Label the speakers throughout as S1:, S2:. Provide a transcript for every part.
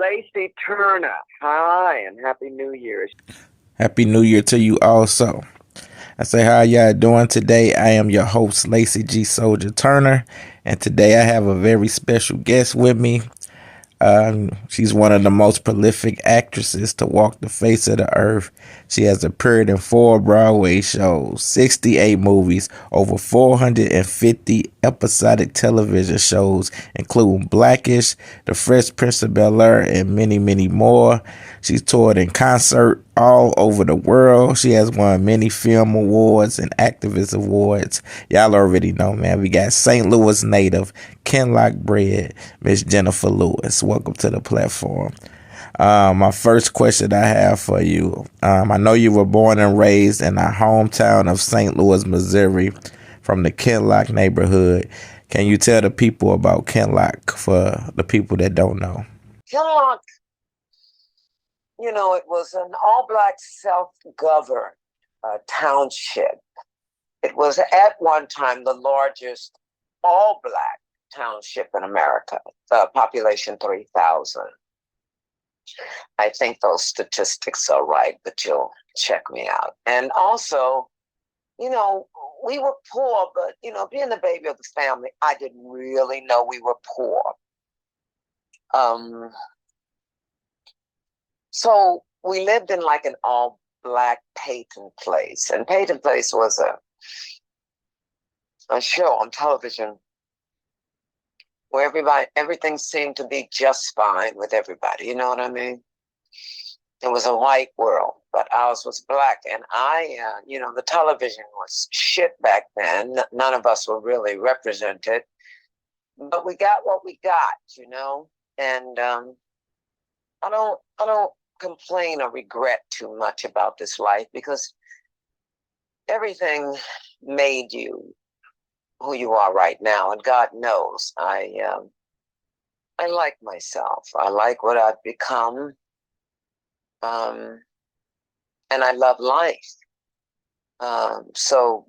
S1: Lacey Turner. Hi, and Happy New Year.
S2: Happy New Year to you also. I say, how y'all doing today? I am your host, Lacey G. Souldier Turner, and today I have a very special guest with me. She's one of the most prolific actresses to walk the face of the earth. She has appeared in 4 Broadway shows, 68 movies, over 450 episodic television shows, including Blackish, The Fresh Prince of Bel-Air, and many, many more. She's toured in concert all over the world. She has won many film awards and activist awards. Y'all already know, man. We got St. Louis native, Kenlock bred, Miss Jenifer Lewis. Welcome to the platform. My first question I have for you. I know you were born and raised in our hometown of St. Louis, Missouri, from the Kenlock neighborhood. Can you tell the people about Kenlock for the people that don't know?
S1: Kenlock, it was an all-black self-governed township. It was at one time the largest all-black township in America, population 3,000. I think those statistics are right, but you'll check me out. And also, we were poor, but, being the baby of the family, I didn't really know we were poor. So we lived in like an all-black Peyton Place. And Peyton Place was a show on television where everything seemed to be just fine with everybody. You know what I mean? It was a white world, but ours was black. And the television was shit back then. None of us were really represented, but we got what we got, and I don't complain or regret too much about this life because everything made you who you are right now, and God knows I like myself. I like what I've become, and I love life. So,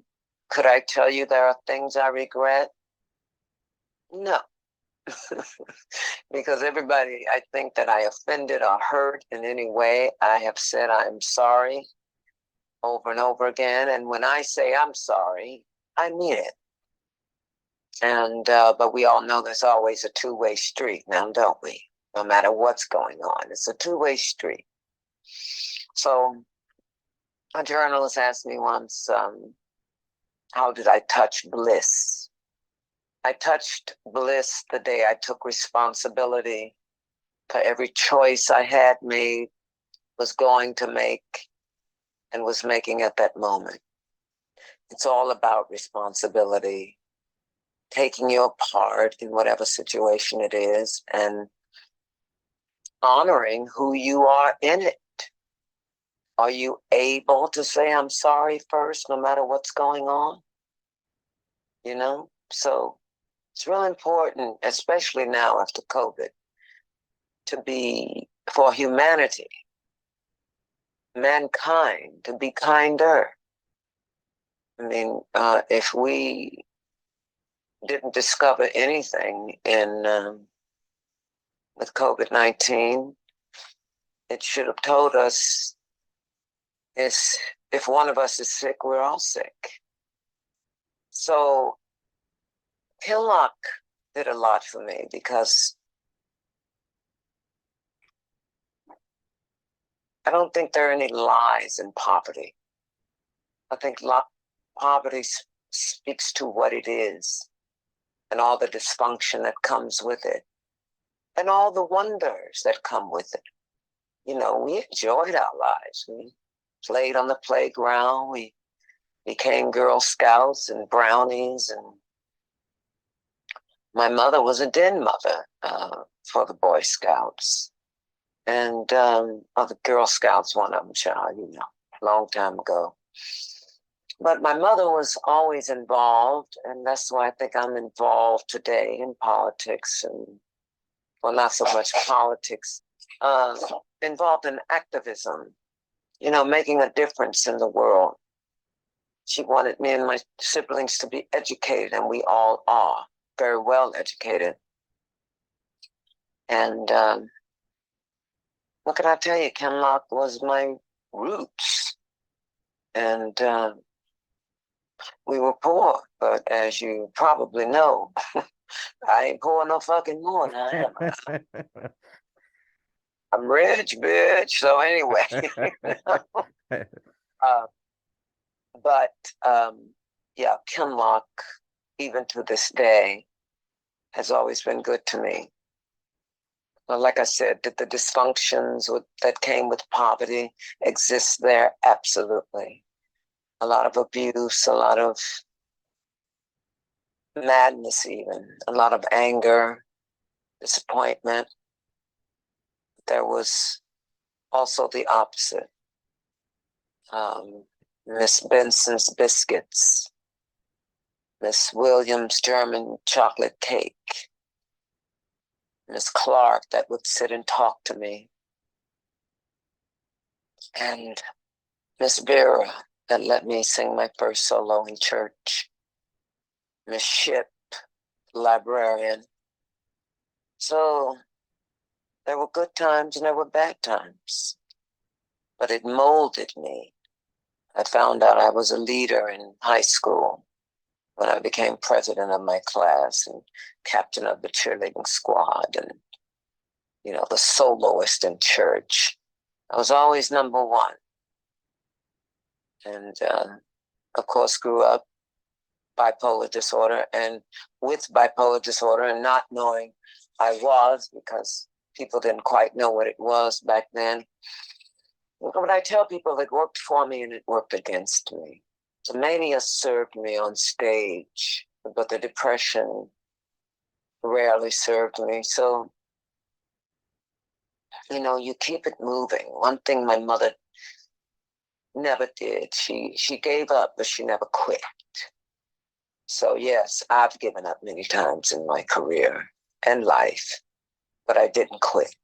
S1: could I tell you there are things I regret? No, because everybody, I think that I offended or hurt in any way, I have said I'm sorry over and over again, and when I say I'm sorry, I mean it. And but we all know there's always a two-way street now, don't we? No matter what's going on, it's a two-way street. So a journalist asked me once, how did I touch bliss? I touched bliss the day I took responsibility for every choice I had made, was going to make, and was making at that moment. It's all about responsibility, taking your part in whatever situation it is and honoring who you are in it. Are you able to say I'm sorry first, no matter what's going on? So it's really important, especially now after COVID, for humanity, mankind, to be kinder. I mean, if we didn't discover anything with COVID-19, it should have told us if one of us is sick, we're all sick. So Kinlock did a lot for me because I don't think there are any lies in poverty. I think poverty speaks to what it is and all the dysfunction that comes with it and all the wonders that come with it. We enjoyed our lives. We played on the playground. We became Girl Scouts and Brownies. And my mother was a den mother for the Boy Scouts. And other Girl Scouts, one of them, child, a long time ago. But my mother was always involved, and that's why I think I'm involved today in politics, and, well, not so much politics, involved in activism, making a difference in the world. She wanted me and my siblings to be educated, and we all are very well educated. And what can I tell you? Kenlock was my roots. And we were poor, but as you probably know, I ain't poor no fucking more now, am I? I'm rich, bitch. So anyway, uh, but yeah, Kenlock, even to this day, has always been good to me. Well, like I said, did the dysfunctions that came with poverty exist there? Absolutely. A lot of abuse, a lot of madness, even a lot of anger, disappointment. There was also the opposite. Miss Benson's biscuits, Miss Williams' German chocolate cake, Miss Clark that would sit and talk to me, and Miss Vera that let me sing my first solo in church, Miss Ship, librarian. So there were good times and there were bad times, but it molded me. I found out I was a leader in high school when I became president of my class and captain of the cheerleading squad and, you know, the soloist in church. I was always number one. And of course, grew up bipolar disorder, and with bipolar disorder and not knowing I was, because people didn't quite know what it was back then. But I tell people it worked for me and it worked against me. The mania served me on stage, but the depression rarely served me. So, you know, you keep it moving. One thing my mother never did, she gave up, but she never quit. So yes, I've given up many times in my career and life, but I didn't quit.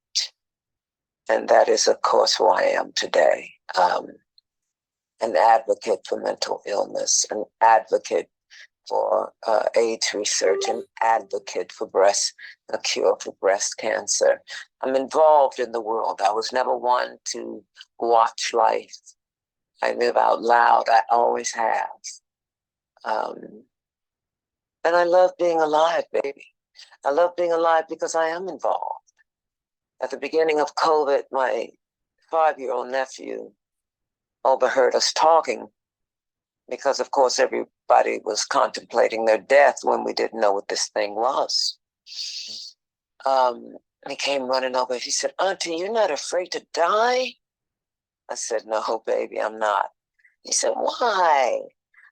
S1: And that is, of course, who I am today. An advocate for mental illness, an advocate for AIDS research, an advocate for a cure for breast cancer. I'm involved in the world. I was never one to watch life. I live out loud. I always have. And I love being alive, baby. I love being alive because I am involved. At the beginning of COVID, my 5-year-old nephew overheard us talking because, of course, everybody was contemplating their death when we didn't know what this thing was. He came running over. He said, "Auntie, you're not afraid to die?" I said, "No, baby, I'm not." He said, "Why?"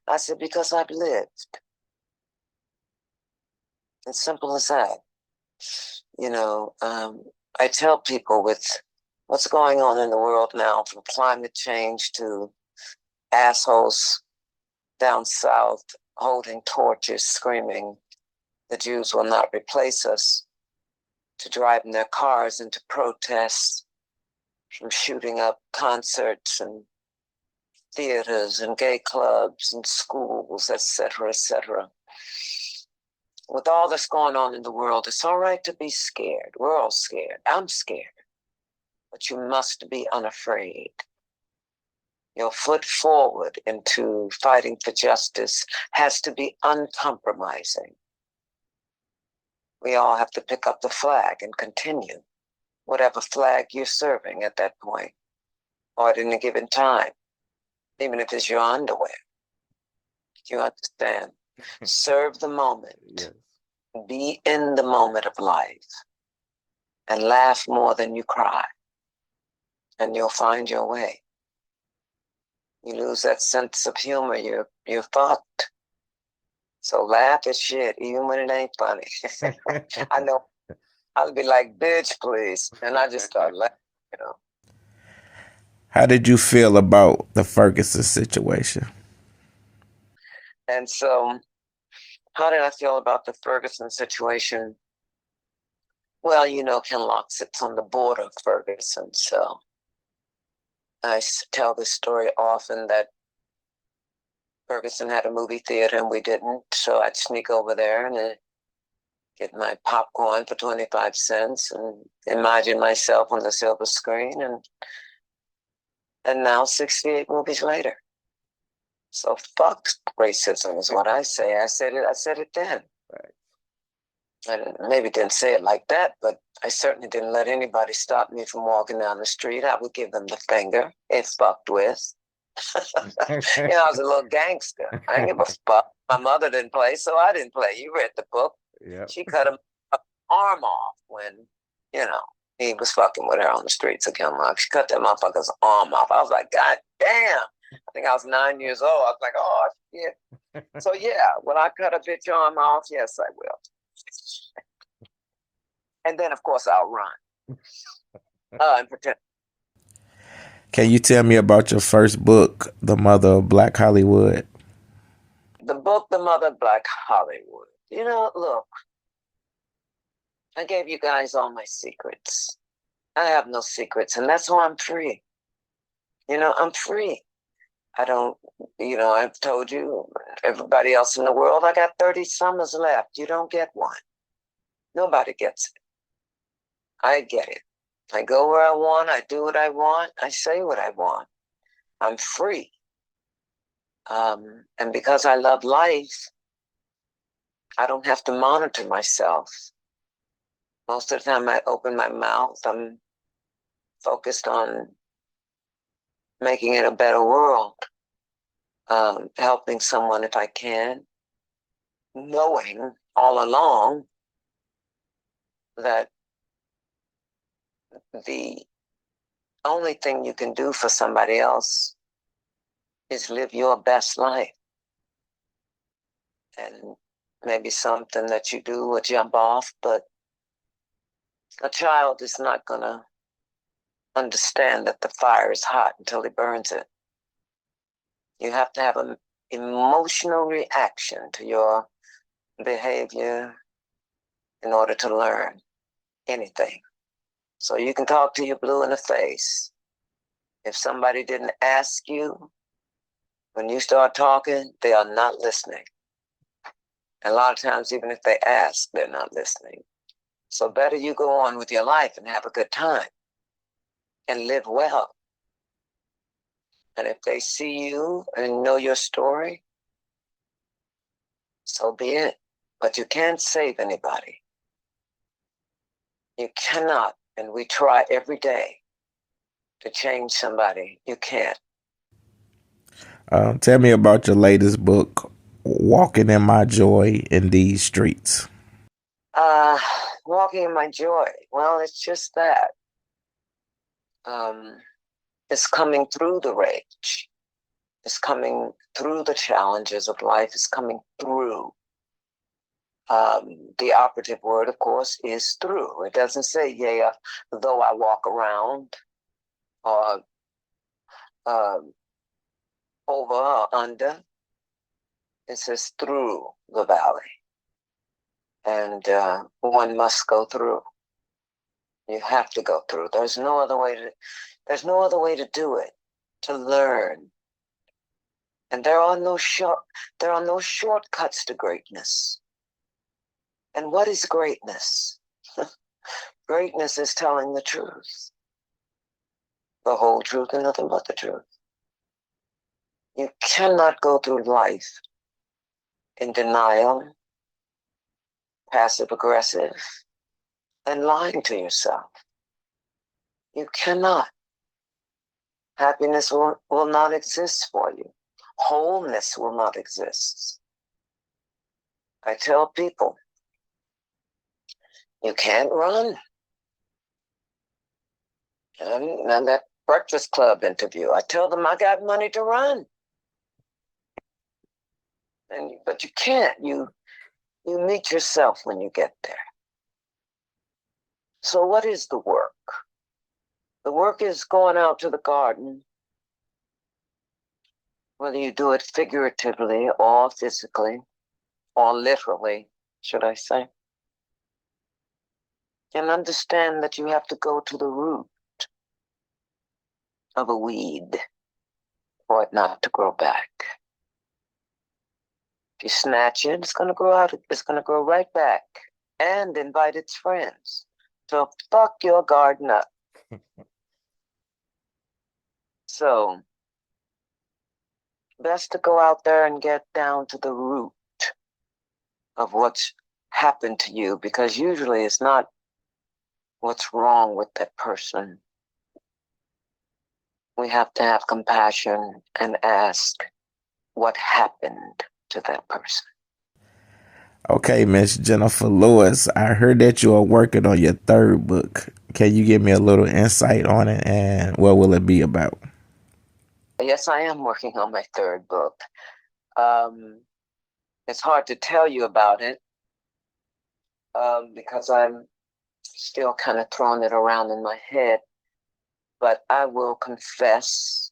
S1: I said, "Because I've lived." As simple as that. You know, I tell people with what's going on in the world now, from climate change to assholes down south holding torches, screaming, "The Jews will not replace us," to driving their cars into protests, from shooting up concerts and theaters and gay clubs and schools, etc., etc. With all that's going on in the world, it's all right to be scared. We're all scared. I'm scared. But you must be unafraid. Your foot forward into fighting for justice has to be uncompromising. We all have to pick up the flag and continue whatever flag you're serving at that point or at any given time, even if it's your underwear. You understand? Serve the moment.
S2: Yes.
S1: Be in the moment of life and laugh more than you cry, and you'll find your way. You lose that sense of humor, you're fucked. So laugh at shit, even when it ain't funny. I know I'll be like, "Bitch, please," and I just start laughing, you know.
S2: How did you feel about the Ferguson situation?
S1: And so, how did I feel about the Ferguson situation? Well, you know, Kenlock sits on the border of Ferguson, so I tell this story often that Ferguson had a movie theater and we didn't, so I'd sneak over there and get my popcorn for 25 cents and imagine myself on the silver screen, and now 68 movies later. So fuck racism is what I say. I said it then.
S2: Right.
S1: I maybe didn't say it like that, but I certainly didn't let anybody stop me from walking down the street. I would give them the finger. It's fucked with. I was a little gangster. I didn't give a fuck. My mother didn't play, so I didn't play. You read the book.
S2: Yep.
S1: She cut him arm off when, he was fucking with her on the streets of Kilmarnock. She cut that motherfucker's arm off. I was like, God damn. I think I was 9 years old. I was like, oh, shit. So, yeah, will I cut a bitch arm off? Yes, I will. And then, of course, I'll run. And pretend.
S2: Can you tell me about your first book, The Mother of Black Hollywood?
S1: The book, The Mother of Black Hollywood. Look, I gave you guys all my secrets. I have no secrets, and that's why I'm free. I'm free. I don't, I've told you, everybody else in the world, I got 30 summers left. You don't get one. Nobody gets it. I get it. I go where I want. I do what I want. I say what I want. I'm free. And because I love life, I don't have to monitor myself. Most of the time I open my mouth, I'm focused on making it a better world, helping someone if I can, knowing all along that the only thing you can do for somebody else is live your best life. And maybe something that you do will jump off, but a child is not going to understand that the fire is hot until he burns it. You have to have an emotional reaction to your behavior in order to learn anything. So you can talk to you blue in the face. If somebody didn't ask you, when you start talking, they are not listening. And a lot of times, even if they ask, they're not listening. So better you go on with your life and have a good time and live well. And if they see you and know your story, so be it. But you can't save anybody. You cannot, and we try every day to change somebody. You can't.
S2: Tell me about your latest book, Walking in My Joy in These Streets.
S1: Walking in my joy. Well, it's just that. It's coming through the rage. It's coming through the challenges of life. It's coming through. The operative word, of course, is through. It doesn't say, yeah, though I walk around, or over or under. It says through the valley. And one must go through. You have to go through. There's no other way to do it, to learn. And there are no shortcuts to greatness. And what is greatness? Greatness is telling the truth. The whole truth and nothing but the truth. You cannot go through life in denial, passive aggressive, and lying to yourself. You cannot. Happiness will not exist for you. Wholeness will not exist. I tell people, you can't run. And that Breakfast Club interview, I tell them I got money to run. But you can't. You meet yourself when you get there. So what is the work? The work is going out to the garden, whether you do it figuratively or physically, or literally, should I say. And understand that you have to go to the root of a weed for it not to grow back. If you snatch it, it's going to grow out. It's going to grow right back. and invite its friends to fuck your garden up. So, best to go out there and get down to the root of what's happened to you, because usually it's not what's wrong with that person. We have to have compassion and ask what happened to that person.
S2: Okay, Miss Jenifer Lewis, I heard that you are working on your third book. Can you give me a little insight on it, and what will it be about?
S1: Yes, I am working on my third book. It's hard to tell you about it because I'm still kind of throwing it around in my head. But I will confess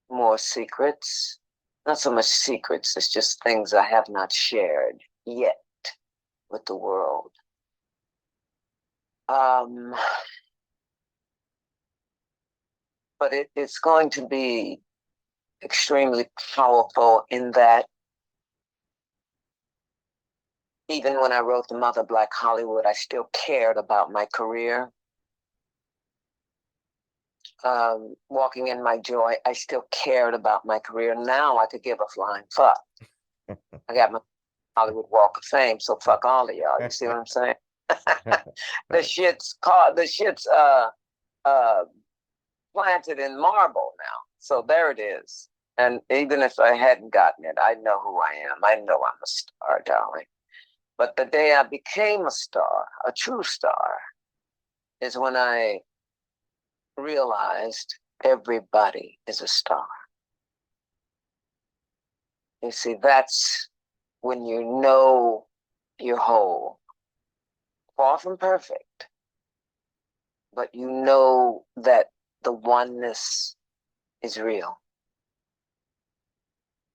S1: more secrets. Not so much secrets, it's just things I have not shared yet with the world. But it's going to be extremely powerful in that even when I wrote The Mother Black Hollywood, I still cared about my career. Walking in My Joy, I still cared about my career. Now I could give a flying fuck. I got my Hollywood Walk of Fame, so fuck all of y'all. You see what I'm saying? The shit's planted in marble now. So there it is. And even if I hadn't gotten it, I know who I am. I know I'm a star, darling. But the day I became a star, a true star, is when I realized everybody is a star. You see, that's when you know you're whole. Far from perfect, but you know that the oneness is real.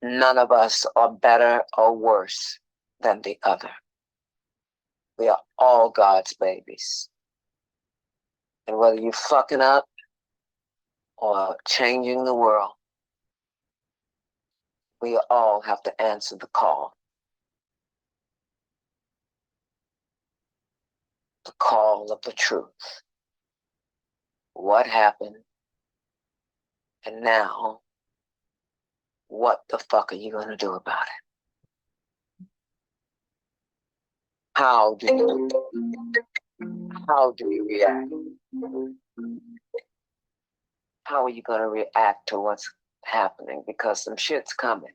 S1: None of us are better or worse than the other. We are all God's babies. And whether you're fucking up or changing the world, we all have to answer the call. The call of the truth. What happened? And now, what the fuck are you going to do about it? How do you react? How are you going to react to what's happening? Because some shit's coming.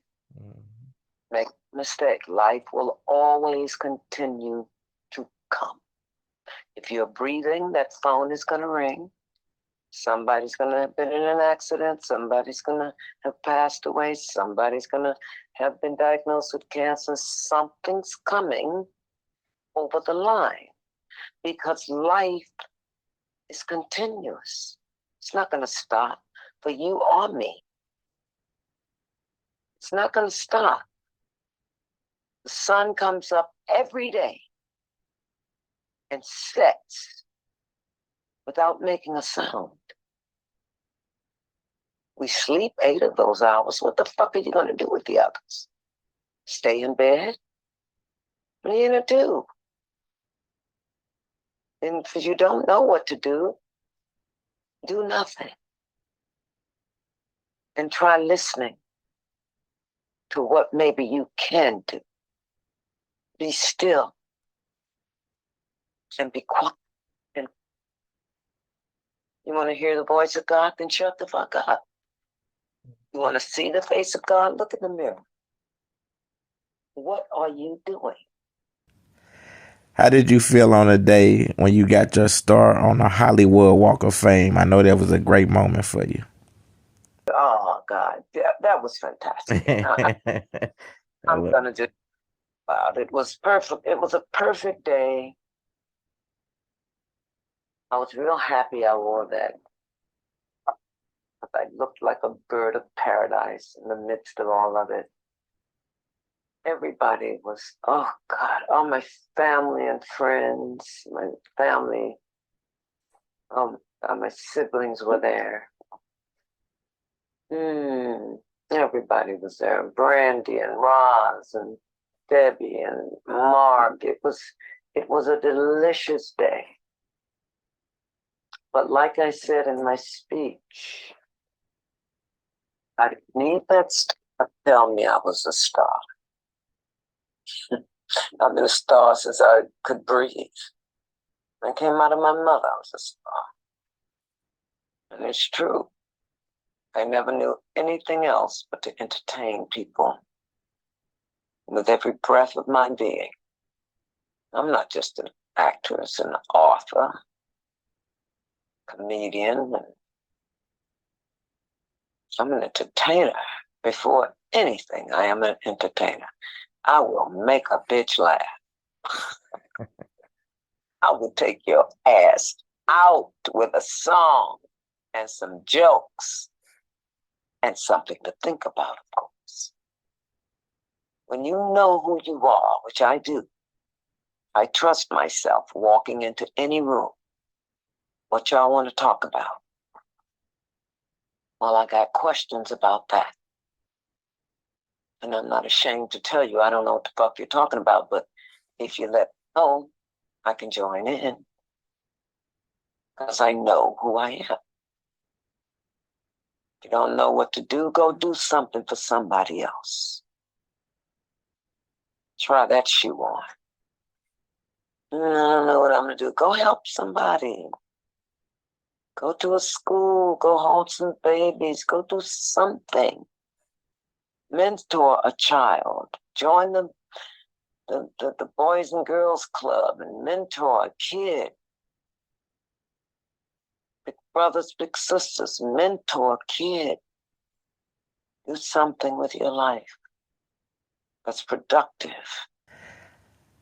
S1: Make no mistake, life will always continue to come. If you're breathing, that phone is going to ring. Somebody's going to have been in an accident. Somebody's going to have passed away. Somebody's going to have been diagnosed with cancer. Something's coming over the line because life is continuous. It's not going to stop for you or me. It's not going to stop. The sun comes up every day and sets without making a sound. We sleep 8 of those hours. What the fuck are you going to do with the others? Stay in bed? What are you going to do? And if you don't know what to do nothing. And try listening to what maybe you can do. Be still and be quiet. And you want to hear the voice of God? Then shut the fuck up. You want to see the face of God? Look in the mirror. What are you doing?
S2: How did you feel on the day when you got your star on the Hollywood Walk of Fame? I know that was a great moment for you.
S1: Oh God, that was fantastic. I'm gonna just about it. Was perfect. It was a perfect day. I was real happy I wore that. I looked like a bird of paradise in the midst of all of it. Everybody was, oh God, all my family and friends, my family, my siblings were there. Everybody was there. Brandy and Roz and Debbie and Mark. It was a delicious day. But like I said in my speech, I need that star to tell me I was a star. I've been a star since I could breathe. I came out of my mother, I was a star. And it's true. I never knew anything else but to entertain people with every breath of my being. I'm not just an actress, an author, comedian. I'm an entertainer. Before anything, I am an entertainer. I will make a bitch laugh. I will take your ass out with a song and some jokes and something to think about, of course. When you know who you are, which I do, I trust myself walking into any room. What y'all want to talk about? Well, I got questions about that. And I'm not ashamed to tell you, I don't know what the fuck you're talking about, but if you let me know, I can join in. Because I know who I am. If you don't know what to do, go do something for somebody else. Try that shoe on. I don't know what I'm going to do. Go help somebody. Go to a school. Go hold some babies. Go do something. Mentor a child. Join the Boys and Girls Club and mentor a kid. Big brothers, big sisters, mentor a kid. Do something with your life that's productive.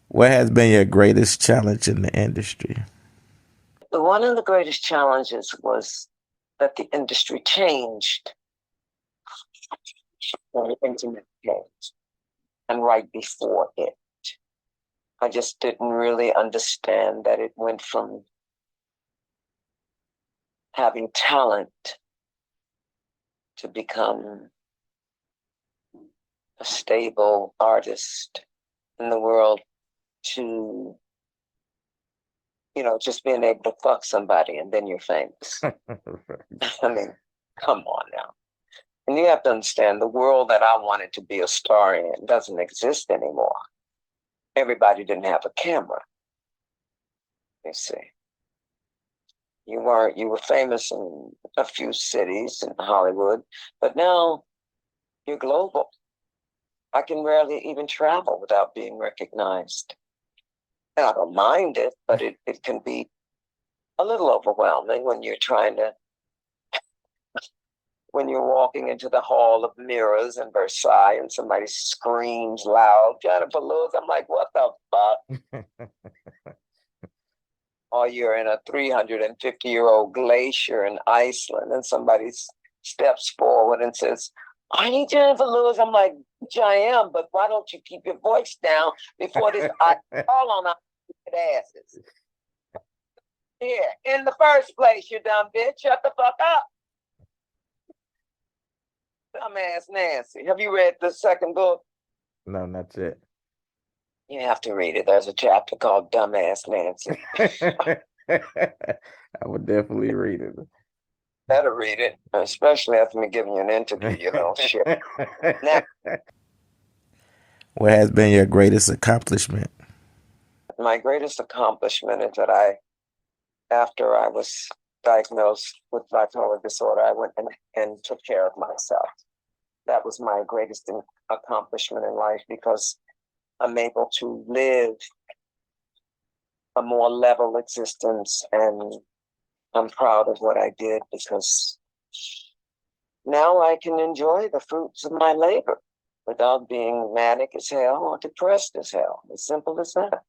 S2: What has been your greatest challenge in the industry?
S1: One of the greatest challenges was that the industry changed when the internet changed, and right before it. I just didn't really understand that it went from having talent to become a stable artist in the world to, just being able to fuck somebody and then you're famous. I mean, come on now. And you have to understand the world that I wanted to be a star in doesn't exist anymore. Everybody didn't have a camera. You see. You were famous in a few cities in Hollywood, but now you're global. I can rarely even travel without being recognized. And I don't mind it, but it can be a little overwhelming when you're when you're walking into the Hall of Mirrors in Versailles and somebody screams loud, Jenifer Lewis. I'm like, what the fuck? Or you're in a 350-year-old glacier in Iceland and somebody steps forward and says, I need Jenifer Lewis. I'm like, I am, but why don't you keep your voice down before this I fall on our asses? Here, in the first place, you dumb bitch, shut the fuck up. Dumbass Nancy. Have you read the second book?
S2: No, not yet.
S1: You have to read it. There's a chapter called Dumbass Nancy.
S2: I would definitely read it.
S1: Better read it, especially after me giving you an interview, you little shit. Now,
S2: what has been your greatest accomplishment?
S1: My greatest accomplishment is that after I was diagnosed with bipolar disorder, I went and took care of myself. That was my greatest accomplishment in life because I'm able to live a more level existence, and I'm proud of what I did because now I can enjoy the fruits of my labor without being manic as hell or depressed as hell. As simple as that.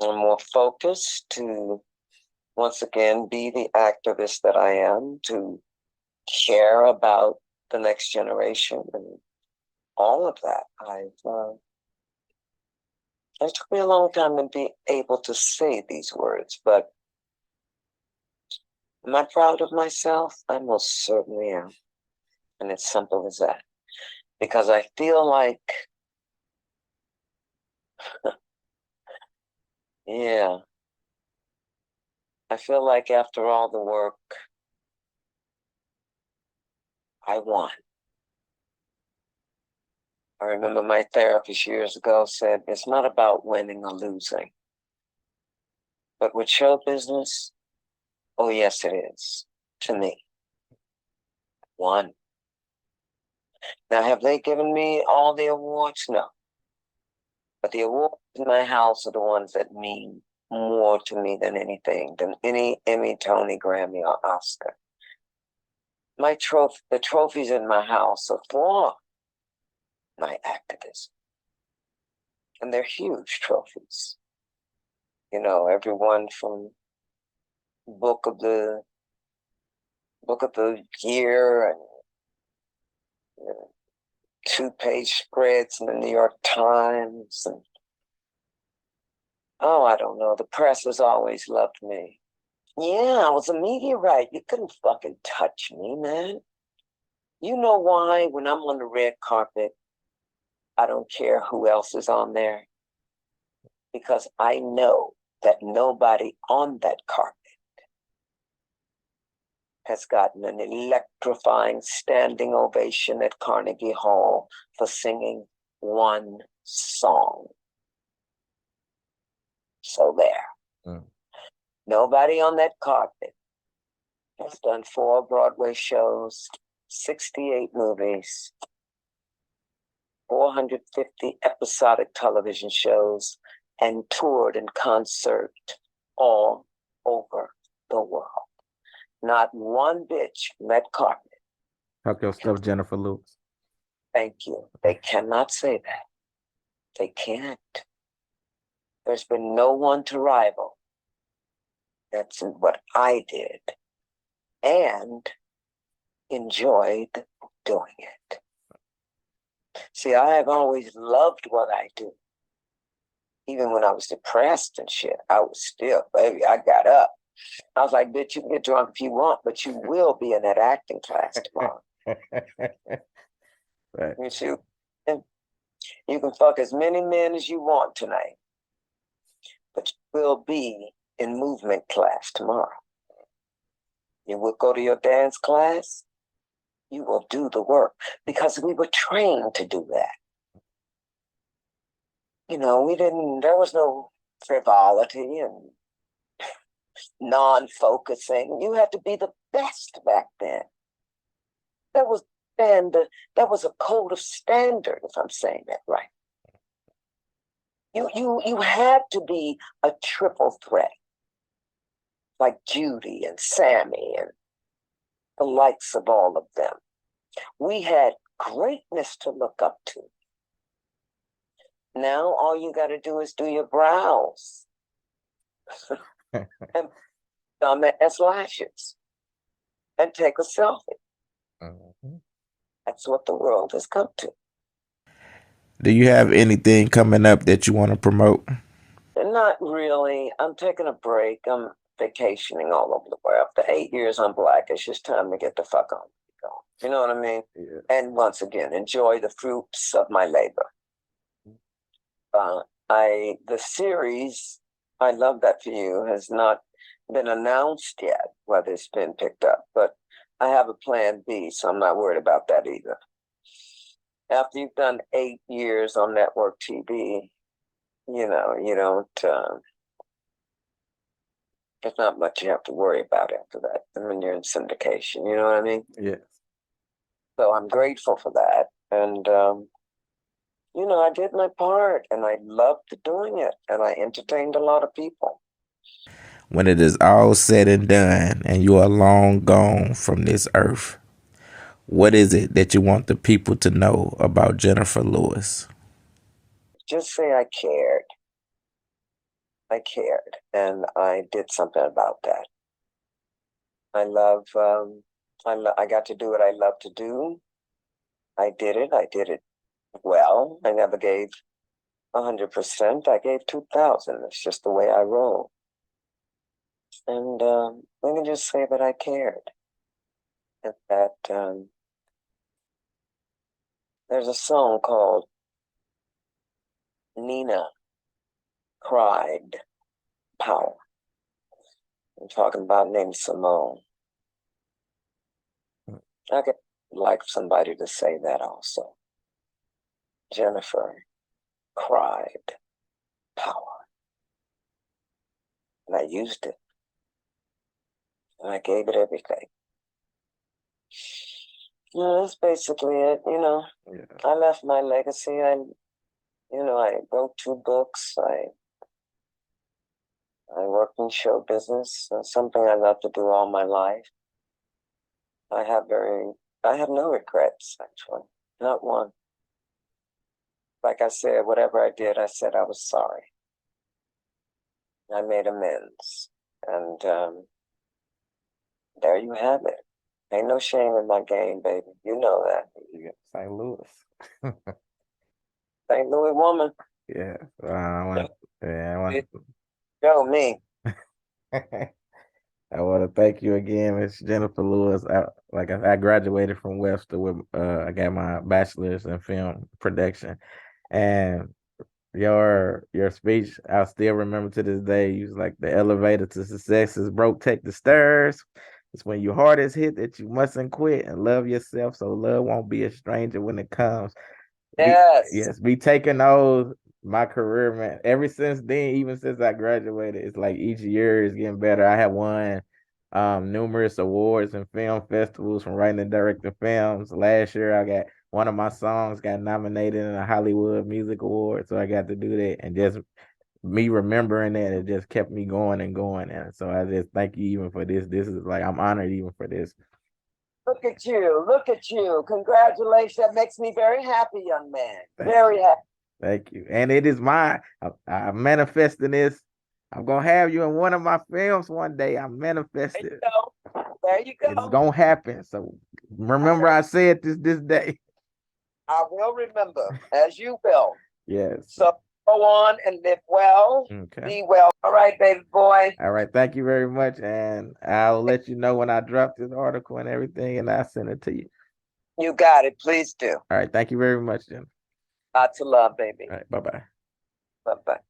S1: I'm more focused to, once again, be the activist that I am, to care about the next generation and all of that. It took me a long time to be able to say these words, but am I proud of myself? I most certainly am. And it's simple as that. Because I feel like Yeah. I feel like after all the work, I won. I remember my therapist years ago said, it's not about winning or losing. But with show business, oh, yes, it is. To me, one. Now, have they given me all the awards? No. But the awards in my house are the ones that mean more to me than anything, than any Emmy, Tony, Grammy, or Oscar. The trophies in my house are for my activism. And they're huge trophies. You know, everyone from book of the year and you know, 2-page spreads in the New York Times and oh, I don't know. The press has always loved me. Yeah, I was a meteorite. You couldn't fucking touch me, man. You know why? When I'm on the red carpet, I don't care who else is on there because I know that nobody on that carpet has gotten an electrifying standing ovation at Carnegie Hall for singing one song. So there. Nobody on that carpet has done 4 Broadway shows, 68 movies, 450 episodic television shows, and toured in concert all over the world. Not one bitch on that carpet.
S2: Talk your stuff, Jenifer Lewis.
S1: Thank you. They cannot say that. They can't. There's been no one to rival. That's what I did and enjoyed doing it. See, I have always loved what I do. Even when I was depressed and shit, I was still, baby, I got up. I was like, bitch, you can get drunk if you want, but you will be in that acting class tomorrow.
S2: Right.
S1: You see, you can fuck as many men as you want tonight, but you will be in movement class tomorrow. You will go to your dance class, you will do the work because we were trained to do that. You know, there was no frivolity and non-focusing. You had to be the best back then. That was a code of standard, if I'm saying that right. You had to be a triple threat, like Judy and Sammy and the likes of all of them. We had greatness to look up to. Now all you got to do is do your brows and as lashes and take a selfie. Mm-hmm. That's what the world has come to.
S2: Do you have anything coming up that you want to promote?
S1: Not really. I'm taking a break. I'm vacationing all over the world. After 8 years on Black, it's just time to get the fuck on. You know what I mean? Yeah. And once again, enjoy the fruits of my labor. The series, I Love That For You, has not been announced yet, whether it's been picked up, but I have a plan B, so I'm not worried about that either. After you've done 8 years on network TV, you know, you don't, there's not much you have to worry about after that when you're in syndication, you know what I mean?
S2: Yes.
S1: So I'm grateful for that. And, you know, I did my part and I loved doing it and I entertained a lot of people.
S2: When it is all said and done and you are long gone from this earth, what is it that you want the people to know about Jenifer Lewis?
S1: Just say I cared. I cared and I did something about that. I love, I got to do what I love to do. I did it well. I never gave 100%. I gave 2,000. It's just the way I roll. And let me just say that I cared. And that there's a song called Nina cried power. I'm talking about named Simone. I could like somebody to say that also. Jenifer cried power. And I used it. And I gave it everything. That's basically it.
S2: Yeah.
S1: I left my legacy. I wrote 2 books. I worked in show business. Something I love to do all my life. I have no regrets, actually. Not one. Like I said, whatever I did, I said I was sorry. I made amends. And there you have it. Ain't no shame in my game, baby. You know that.
S2: You got St. Louis.
S1: St. Louis woman.
S2: Yeah. I want
S1: Show me.
S2: I want to thank you again, Miss Jenifer Lewis. I graduated from Webster with I got my bachelor's in film production, and your speech I still remember to this day. You was like, the elevator to success is broke, take the stairs. It's when your heart is hit that you mustn't quit and love yourself, so love won't be a stranger when it comes.
S1: Yes.
S2: Be taking those my career, man. Ever since then, even since I graduated, it's like each year is getting better. I have won numerous awards and film festivals from writing and directing films. Last year I got one of my songs got nominated in a Hollywood Music Award. So I got to do that, and just me remembering that, it just kept me going and going. And so I just thank you even for this. This is like, I'm honored even for this.
S1: Look at you. Look at you. Congratulations. That makes me very happy, young man.
S2: Thank
S1: Very
S2: you.
S1: happy.
S2: Thank you. And it is I'm manifesting this. I'm gonna have you in one of my films one day. I'm
S1: There you
S2: manifested.
S1: go. There you
S2: It's
S1: go.
S2: gonna happen. So remember I said this day.
S1: I will remember, as you will.
S2: Yes.
S1: So go on and live well.
S2: Okay.
S1: Be well. All right, baby boy.
S2: All right. Thank you very much. And I'll let you know when I drop this article and everything, and I'll send it to you.
S1: You got it. Please do.
S2: All right. Thank you very much, Jim.
S1: Lots of love, baby.
S2: All right. Bye-bye.
S1: Bye-bye.